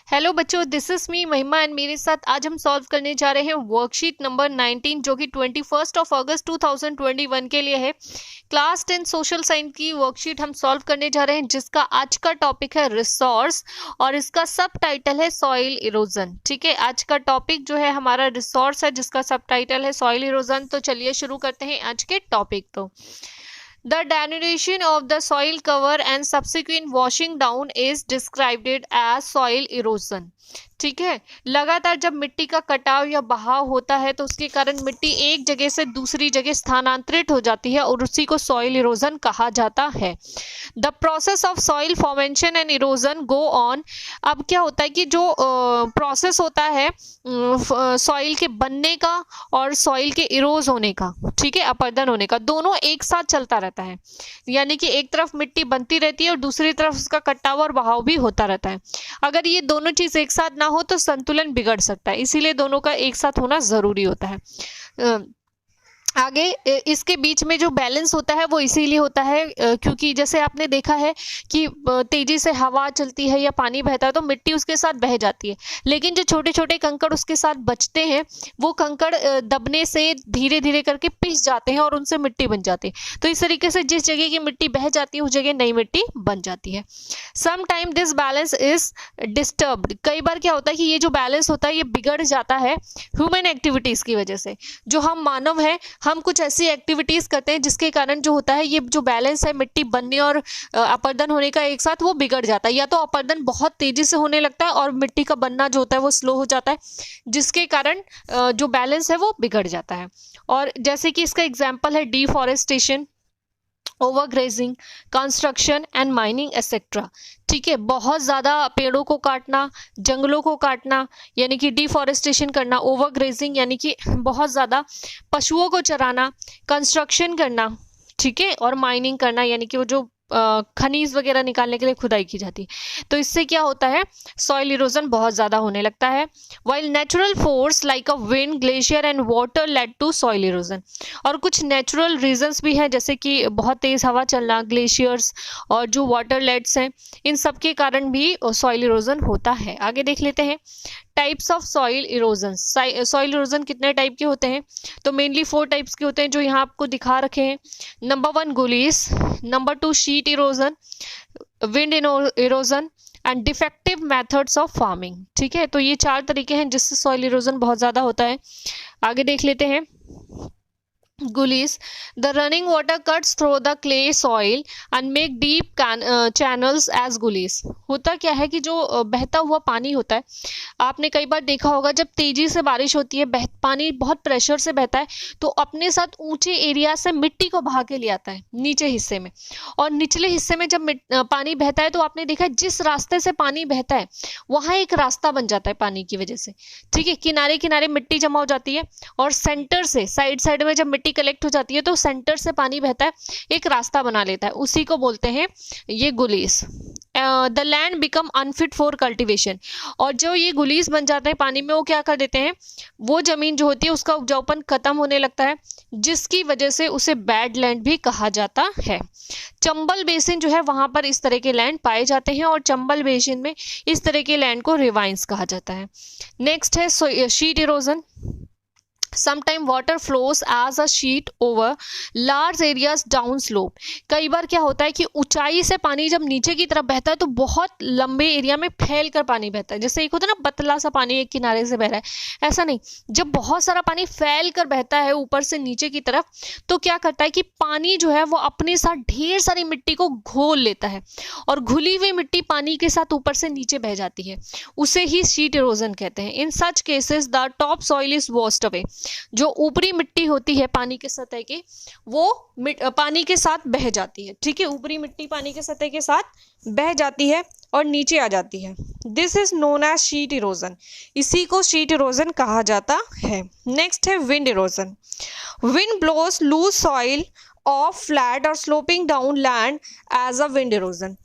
Hello बच्चों, this is me महिमा and मेरे साथ आज हम सॉल्व करने जा रहे हैं वर्कशीट नंबर 19 जो कि 21 अगस्त 2021 के लिए है। क्लास 10 सोशल साइंस की वर्कशीट हम सॉल्व करने जा रहे हैं जिसका आज का टॉपिक है रिसोर्स और इसका सब टाइटल है सॉइल इरोजन। ठीक है, आज का टॉपिक जो है हमारा रिसोर्स है जिसका सब टाइटल है सॉइल इरोजन। तो चलिए शुरू करते हैं आज के टॉपिक। तो The denudation of the soil cover and subsequent washing down is described as soil erosion. ठीक है, लगातार जब मिट्टी का कटाव या बहाव होता है तो उसके कारण मिट्टी एक जगह से दूसरी जगह स्थानांतरित हो जाती है और उसी को सॉइल इरोजन कहा जाता है। The process of soil formation and erosion go on. अब क्या होता है कि जो प्रोसेस होता है सॉइल के बनने का और सॉइल के इरोज होने का, ठीक है, अपरदन होने का, दोनों एक साथ चलता रहता है। यानी कि एक तरफ मिट्टी बनती रहती है और दूसरी तरफ उसका कटाव और बहाव भी होता रहता है। अगर ये दोनों चीज एक साथ ना हो तो संतुलन बिगड़ सकता है, इसीलिए दोनों का एक साथ होना जरूरी होता है। आगे इसके बीच में जो बैलेंस होता है वो इसीलिए होता है क्योंकि जैसे आपने देखा है कि तेजी से हवा चलती है या पानी बहता है तो मिट्टी उसके साथ बह जाती है, लेकिन जो छोटे छोटे कंकड़ उसके साथ बचते हैं वो कंकड़ दबने से धीरे धीरे करके पिस जाते हैं और उनसे मिट्टी बन जाती है। तो इस तरीके से जिस जगह की मिट्टी बह जाती है उस जगह नई मिट्टी बन जाती है। Some time this balance is disturbed. कई बार क्या होता है कि ये जो बैलेंस होता है ये बिगड़ जाता है ह्यूमन एक्टिविटीज की वजह से। जो हम मानव हैं, हम कुछ ऐसी एक्टिविटीज करते हैं जिसके कारण जो होता है ये जो बैलेंस है मिट्टी बनने और अपरदन होने का एक साथ वो बिगड़ जाता है। या तो अपरदन बहुत तेजी से होने लगता है और मिट्टी का बनना जो होता है वो स्लो हो जाता है जिसके कारण जो बैलेंस है वो बिगड़ जाता है। और जैसे कि इसका एग्जाम्पल है deforestation, overgrazing, construction and mining etcetera. ठीक है, बहुत ज़्यादा पेड़ों को काटना, जंगलों को काटना यानी कि डिफॉरेस्टेशन करना, ओवरग्रेजिंग यानी कि बहुत ज़्यादा पशुओं को चराना, कंस्ट्रक्शन करना, ठीक है, और माइनिंग करना यानी कि वो जो खनिज वगैरह निकालने के लिए खुदाई की जाती है। तो इससे क्या होता है, सॉइल इरोजन बहुत ज़्यादा होने लगता है। While natural force like a wind, glacier and water led to soil erosion. और कुछ नेचुरल रीजंस भी हैं जैसे कि बहुत तेज़ हवा चलना, ग्लेशियर्स और जो वाटर लेड्स हैं, इन सब के कारण भी सॉइल इरोजन होता है। आगे देख लेते हैं types of soil erosion. Soil erosion कितने टाइप के होते हैं, तो मेनली 4 टाइप्स के होते हैं जो यहाँ आपको दिखा रखे हैं। Number 1 gullies, number 2 sheet erosion, wind erosion and defective methods of farming. ठीक है, तो ये 4 तरीके हैं जिससे सॉइल इरोजन बहुत ज़्यादा होता है। आगे देख लेते हैं गुलीस। The running water cuts through the clay soil and make deep channels as gullies। होता क्या है कि जो बहता हुआ पानी होता है, आपने कई बार देखा होगा जब तेजी से बारिश होती है, पानी बहुत प्रेशर से बहता है तो अपने साथ ऊंचे एरिया से मिट्टी को बहा के ले आता है नीचे हिस्से में। और निचले हिस्से में जब पानी बहता है तो आपने देखा है जिस रास्ते से पानी बहता है वहां एक रास्ता बन जाता है पानी की वजह से। ठीक है, किनारे किनारे मिट्टी जमा हो जाती है और सेंटर से साइड में जब मिट्टी कलेक्ट हो जाती है तो सेंटर से पानी बहता है, एक रास्ता बना लेता है, उसी को बोलते हैं ये gullies. The land become unfit for cultivation. और जो ये गुलीस बन जाते हैं पानी में वो क्या कर देते हैं, वो जमीन जो होती है उसका उपजाऊपन खत्म होने लगता है जिसकी वजह से उसे बैड लैंड भी कहा जाता है। चंबल बेसिन जो है वहां पर इस तरह के लैंड पाए जाते हैं और चंबल बेसिन में इस तरह के लैंड को रिवाइंस कहा जाता है। नेक्स्ट है sheet erosion. Sometime water flows as a sheet over large areas down slope। कई बार क्या होता है कि ऊंचाई से पानी जब नीचे की तरफ बहता है तो बहुत लंबे एरिया में फैल कर पानी बहता है। जैसे एक होता है ना पतला सा पानी एक किनारे से बह रहा है, ऐसा नहीं, जब बहुत सारा पानी फैल कर बहता है ऊपर से नीचे की तरफ तो क्या करता है कि पानी जो है वो अपने साथ ढेर सारी मिट्टी को घोल लेता है और घुली हुई मिट्टी पानी के साथ ऊपर से नीचे बह जाती है, उसे ही शीट इरोजन कहते हैं। In such cases the top soil is washed away. जो ऊपरी मिट्टी होती है पानी के सतह की वो पानी के साथ बह जाती है। ठीक है, ऊपरी मिट्टी पानी के सतह के साथ बह जाती है और नीचे आ जाती है। This is known as sheet erosion. इसी को शीट इरोजन कहा जाता है। नेक्स्ट है wind erosion. Wind blows loose soil of flat और sloping down land as a wind erosion.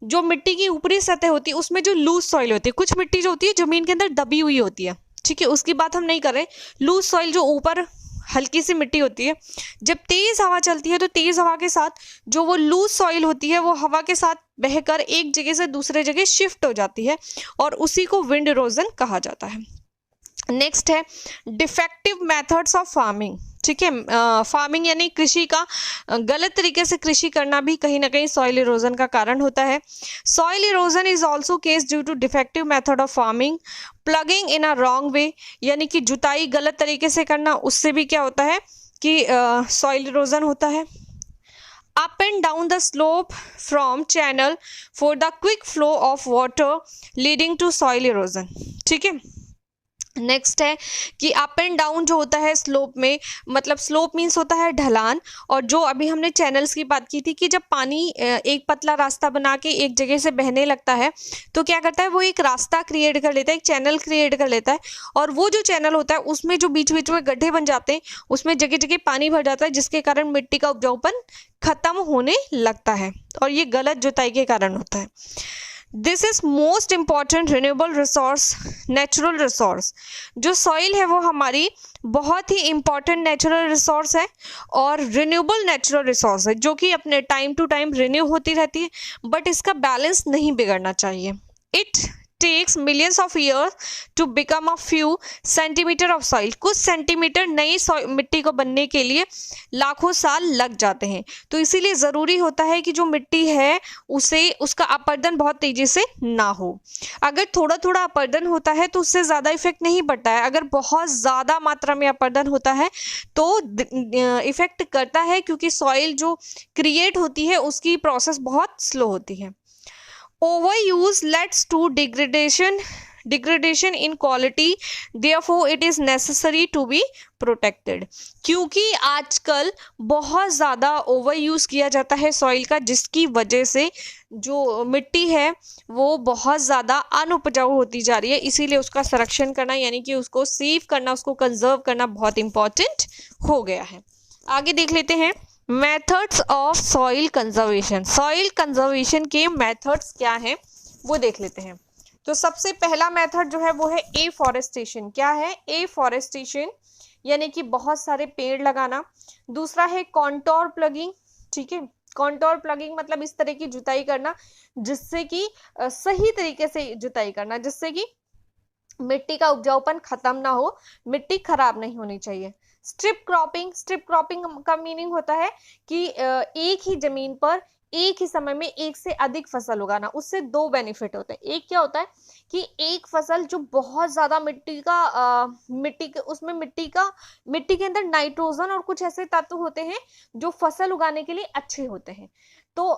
जो मिट्टी की ऊपरी सतह होती है उसमें जो लूज सॉइल होती है, कुछ मिट्टी जो होती है जमीन के अंदर दबी हुई होती है, ठीक है, उसकी बात हम नहीं कर रहे। लूज सॉइल जो ऊपर हल्की सी मिट्टी होती है, जब तेज हवा चलती है तो तेज हवा के साथ जो वो लूज सॉइल होती है वो हवा के साथ बहकर एक जगह से दूसरे जगह शिफ्ट हो जाती है और उसी को विंड इरोजन कहा जाता है। नेक्स्ट है डिफेक्टिव मेथड्स ऑफ फार्मिंग। ठीक है, फार्मिंग यानी कृषि का गलत तरीके से कृषि करना भी कहीं ना कहीं सॉइल इरोजन का कारण होता है। Soil erosion is also caused due to defective method of farming, ploughing in a wrong way, यानी कि जुताई गलत तरीके से करना, उससे भी क्या होता है कि सॉइल इरोजन होता है। Up and down the slope from channel for the quick flow of water leading to soil erosion. ठीक है, नेक्स्ट है कि अप एंड डाउन जो होता है स्लोप में, मतलब स्लोप मीन्स होता है ढलान, और जो अभी हमने चैनल्स की बात की थी कि जब पानी एक पतला रास्ता बना के एक जगह से बहने लगता है तो क्या करता है, वो एक रास्ता क्रिएट कर लेता है, एक चैनल क्रिएट कर लेता है, और वो जो चैनल होता है उसमें जो बीच बीच में गड्ढे बन जाते हैं उसमें जगह जगह पानी भर जाता है, जिसके कारण मिट्टी का उपजाऊपन खत्म होने लगता है, और ये गलत जुताई के कारण होता है। This is most important renewable resource, natural resource. जो सॉइल है वो हमारी बहुत ही इंपॉर्टेंट नेचुरल रिसोर्स है और रिन्यूएबल नेचुरल रिसोर्स है, जो कि अपने टाइम टू टाइम रिन्यू होती रहती है, बट इसका बैलेंस नहीं बिगड़ना चाहिए। It takes millions of years to become a few centimetre of soil. कुछ सेंटीमीटर नई मिट्टी को बनने के लिए लाखों साल लग जाते हैं, तो इसीलिए ज़रूरी होता है कि जो मिट्टी है उसे उसका अपरदन बहुत तेज़ी से ना हो। अगर थोड़ा थोड़ा अपरदन होता है तो उससे ज़्यादा इफेक्ट नहीं पड़ता है, अगर बहुत ज़्यादा मात्रा में अपरदन होता है तो इफेक्ट करता है, क्योंकि सॉइल जो क्रिएट होती है उसकी प्रोसेस बहुत स्लो होती है। Overuse leads to degradation in quality, therefore it is necessary to be protected। क्योंकि आजकल बहुत ज़्यादा ओवर यूज़ किया जाता है सॉइल का, जिसकी वजह से जो मिट्टी है वो बहुत ज़्यादा अनउपजाऊ होती जा रही है, इसीलिए उसका संरक्षण करना यानी कि उसको सेव करना, उसको कंजर्व करना बहुत इंपॉर्टेंट हो गया है। आगे देख लेते हैं methods of soil conservation. Soil conservation के मेथड्स क्या हैं वो देख लेते हैं। तो सबसे पहला मेथड जो है वो है एफॉरेस्टेशन। क्या है? एफॉरेस्टेशन यानी कि बहुत सारे पेड़ लगाना। दूसरा है कॉन्टोर प्लगिंग। ठीक है, कॉन्टोर प्लगिंग मतलब इस तरह की जुताई करना जिससे कि सही तरीके से जुताई करना, जिससे कि मिट्टी का उपजाऊपन खत्म ना हो, मिट्टी खराब नहीं होनी चाहिए। स्ट्रिप क्रॉपिंग, स्ट्रिप क्रॉपिंग का मीनिंग होता है कि एक ही जमीन पर एक ही समय में एक से अधिक फसल उगाना। उससे दो बेनिफिट होते हैं। एक क्या होता है कि एक फसल जो बहुत ज्यादा मिट्टी के उसमें मिट्टी के अंदर नाइट्रोजन और कुछ ऐसे तत्व होते हैं जो फसल उगाने के लिए अच्छे होते हैं, तो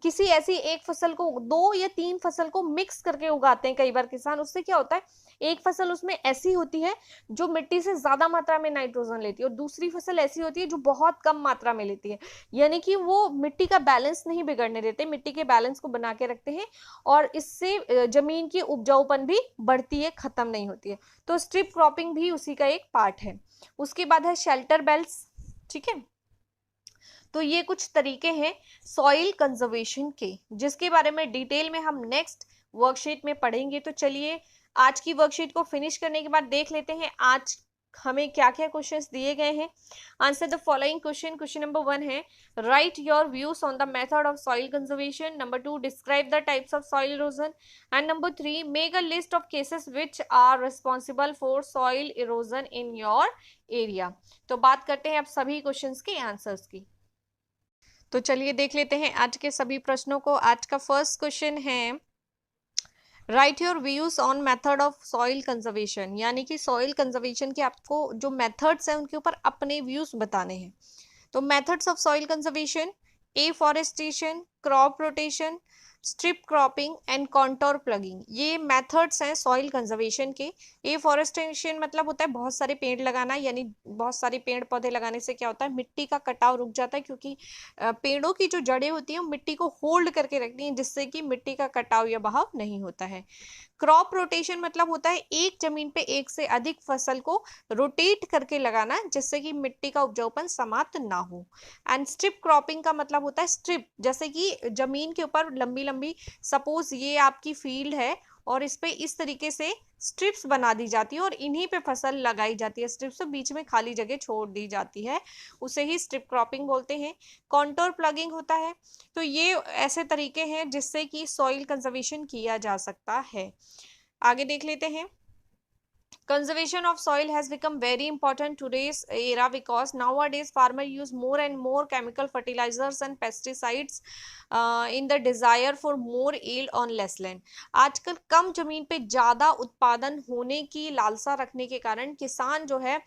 किसी ऐसी एक फसल को, दो या तीन फसल को मिक्स करके उगाते हैं कई बार किसान। उससे क्या होता है, एक फसल उसमें ऐसी होती है जो मिट्टी से ज्यादा मात्रा में नाइट्रोजन लेती है और दूसरी फसल ऐसी होती है जो बहुत कम मात्रा में लेती है, यानी कि वो मिट्टी का बैलेंस नहीं बिगड़ने देते, मिट्टी के बैलेंस को बना के रखते हैं और इससे जमीन की उपजाऊपन भी बढ़ती है, खत्म नहीं होती है। तो स्ट्रिप क्रॉपिंग भी उसी का एक पार्ट है। उसके बाद है शेल्टर बेल्ट्स। ठीक है, तो ये कुछ तरीके हैं सॉइल कंजर्वेशन के, जिसके बारे में डिटेल में हम नेक्स्ट वर्कशीट में पढ़ेंगे। तो चलिए आज की वर्कशीट को फिनिश करने के बाद देख लेते हैं आज हमें क्या क्या क्वेश्चंस दिए गए हैं। Answer the following question. Question number 1 है write your views on the method of soil conservation. Number 2 describe the types of soil erosion. And number 3 make a list of causes which are responsible for soil erosion in your area. तो बात करते हैं अब सभी questions के answers की। तो चलिए देख लेते हैं आज के सभी प्रश्नों को। आज का फर्स्ट क्वेश्चन है write your views on method of soil conservation, यानी कि सॉइल कंजर्वेशन के आपको जो मेथड्स हैं उनके ऊपर अपने व्यूज बताने हैं। तो methods of soil conservation: afforestation, crop rotation, strip cropping and contour plugging, ये मेथड्स हैं सॉइल कंजर्वेशन के। एफॉरेस्टेशन मतलब होता है बहुत सारे पेड़ लगाना, यानी बहुत सारे पेड़ पौधे लगाने से क्या होता है, मिट्टी का कटाव रुक जाता है, क्योंकि पेड़ों की जो जड़ें होती हैं मिट्टी को होल्ड करके रखती हैं, जिससे कि मिट्टी का कटाव या बहाव नहीं होता है। क्रॉप रोटेशन मतलब होता है एक जमीन पे एक से अधिक फसल को रोटेट करके लगाना, जिससे कि मिट्टी का उपजाऊपन समाप्त ना हो। एंड स्ट्रिप क्रॉपिंग का मतलब होता है स्ट्रिप, जैसे कि जमीन के ऊपर लंबी लंबी, सपोज ये आपकी फील्ड है और इस पे इस तरीके से स्ट्रिप्स बना दी जाती है और इन्हीं पे फसल लगाई जाती है। स्ट्रिप्स से बीच में खाली जगह छोड़ दी जाती है, उसे ही स्ट्रिप क्रॉपिंग बोलते हैं। कॉन्टोर प्लगिंग होता है। तो ये ऐसे तरीके हैं जिससे कि सॉइल कंजर्वेशन किया जा सकता है। आगे देख लेते हैं। Conservation of soil has become very important today's era because nowadays farmers use more and more chemical fertilizers and pesticides in the desire for more yield on less land. आजकल कम जमीन पे ज्यादा उत्पादन होने की लालसा रखने के कारण किसान जो है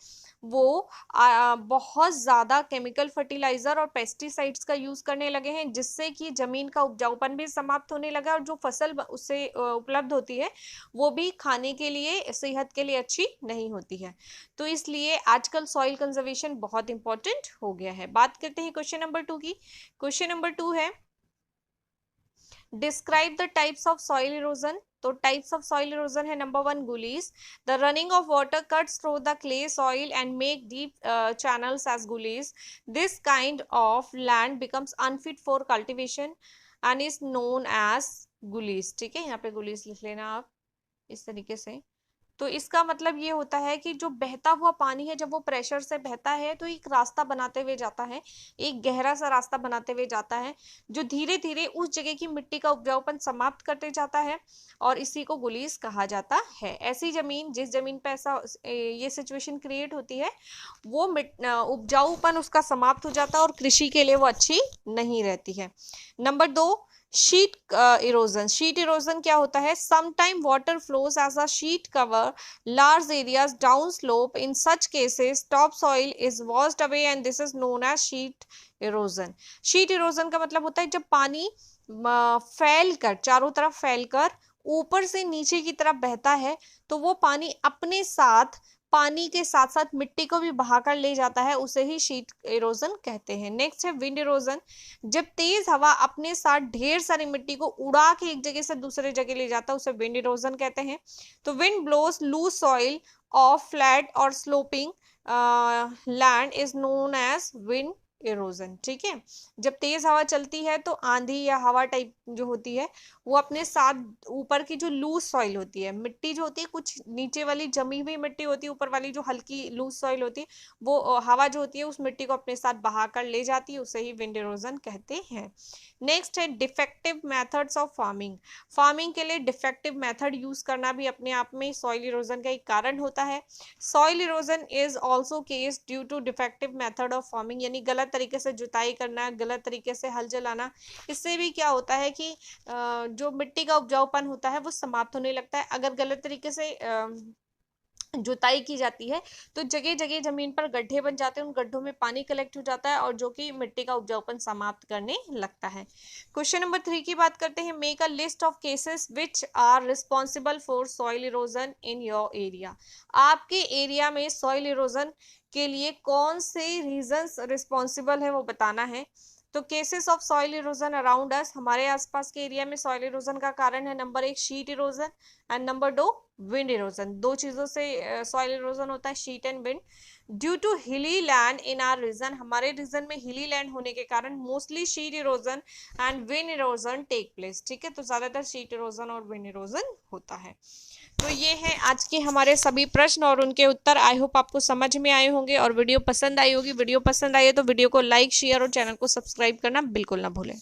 वो बहुत ज्यादा केमिकल फर्टिलाइजर और पेस्टिसाइड्स का यूज करने लगे हैं, जिससे कि जमीन का उपजाऊपन भी समाप्त होने लगा और जो फसल उससे उपलब्ध होती है वो भी खाने के लिए, सेहत के लिए अच्छी नहीं होती है। तो इसलिए आजकल सॉइल कंजर्वेशन बहुत इंपॉर्टेंट हो गया है। बात करते हैं क्वेश्चन नंबर 2 की। क्वेश्चन नंबर 2 है describe the types of soil erosion. तो टाइप्स ऑफ सॉइल इरोजन है number 1 gullies. The running of water cuts through the clay soil and make deep channels as gullies. This kind of land becomes unfit for cultivation and is known as gullies. ठीक है, यहाँ पे गुलीज लिख लेना आप इस तरीके से। तो इसका मतलब ये होता है कि जो बहता हुआ पानी है जब वो प्रेशर से बहता है तो एक रास्ता बनाते हुए जाता है, एक गहरा सा रास्ता बनाते हुए जाता है जो धीरे धीरे उस जगह की मिट्टी का उपजाऊपन समाप्त करते जाता है और इसी को गुलीस कहा जाता है। ऐसी जमीन, जिस जमीन पे ऐसा ये सिचुएशन क्रिएट होती है, वो उपजाऊपन उसका समाप्त हो जाता है और कृषि के लिए वो अच्छी नहीं रहती है। Number 2 sheet erosion. Sheet erosion क्या होता है? Sometime water flows as a sheet cover large areas down slope. In such cases top soil is washed away and this is known as sheet erosion. Sheet erosion का मतलब होता है जब पानी फैलकर, चारों तरफ फैलकर ऊपर से नीचे की तरफ बहता है तो वो पानी अपने साथ, पानी के साथ साथ मिट्टी को भी बहाकर ले जाता है, उसे ही शीट इरोजन कहते हैं। नेक्स्ट है विंड इरोजन। जब तेज हवा अपने साथ ढेर सारी मिट्टी को उड़ा के एक जगह से दूसरे जगह ले जाता है उसे विंड इरोजन कहते हैं। तो wind blows loose soil of flat और sloping land is known as wind erosion. ठीक है, जब तेज हवा चलती है तो आंधी या हवा टाइप जो होती है वो अपने साथ ऊपर की जो लूज सॉइल होती है, मिट्टी जो होती है, कुछ नीचे वाली जमी हुई मिट्टी होती है, ऊपर वाली जो हल्की लूज सॉइल होती है, वो हवा जो होती है उस मिट्टी को अपने साथ बहा कर ले जाती है, उसे ही विंड इरोजन कहते हैं। नेक्स्ट है defective methods of farming. Farming के लिए डिफेक्टिव मेथड यूज करना भी अपने आप में सॉइल इरोजन का एक कारण होता है। Soil erosion is also caused due to defective method of farming, यानी गलत तरीके से जुताई करना, गलत तरीके से हल चलाना, इससे भी क्या होता है कि जो मिट्टी का उपजाऊपन होता है वो समाप्त होने लगता है। अगर गलत तरीके से जुताई की जाती है तो जगह जगह जमीन पर गड्ढे बन जाते हैं, उन गड्ढों में पानी कलेक्ट हो जाता है और जो कि मिट्टी का उपजाऊपन समाप्त करने लगता है। क्वेश्चन नंबर 3 की बात करते हैं। Make a list of causes which are responsible for soil erosion in your area. आपके एरिया में सॉइल इरोजन के लिए कौन से रीजंस रिस्पॉन्सिबल है वो बताना है। तो cases of soil erosion around us, हमारे आसपास के एरिया में सॉइल इरोजन का कारण है number 1 sheet erosion and number 2 wind erosion. दो चीजों से सॉइल इरोजन होता है, sheet and wind. Due to hilly land in our region, हमारे रीजन में हिली लैंड होने के कारण mostly sheet erosion and wind erosion take place. ठीक है, तो ज्यादातर शीट इरोजन और विंड इरोजन होता है। तो ये है आज के हमारे सभी प्रश्न और उनके उत्तर। आई होप आपको समझ में आए होंगे और वीडियो पसंद आई होगी। वीडियो पसंद आई है तो वीडियो को लाइक, शेयर और चैनल को सब्सक्राइब करना बिल्कुल ना भूलें।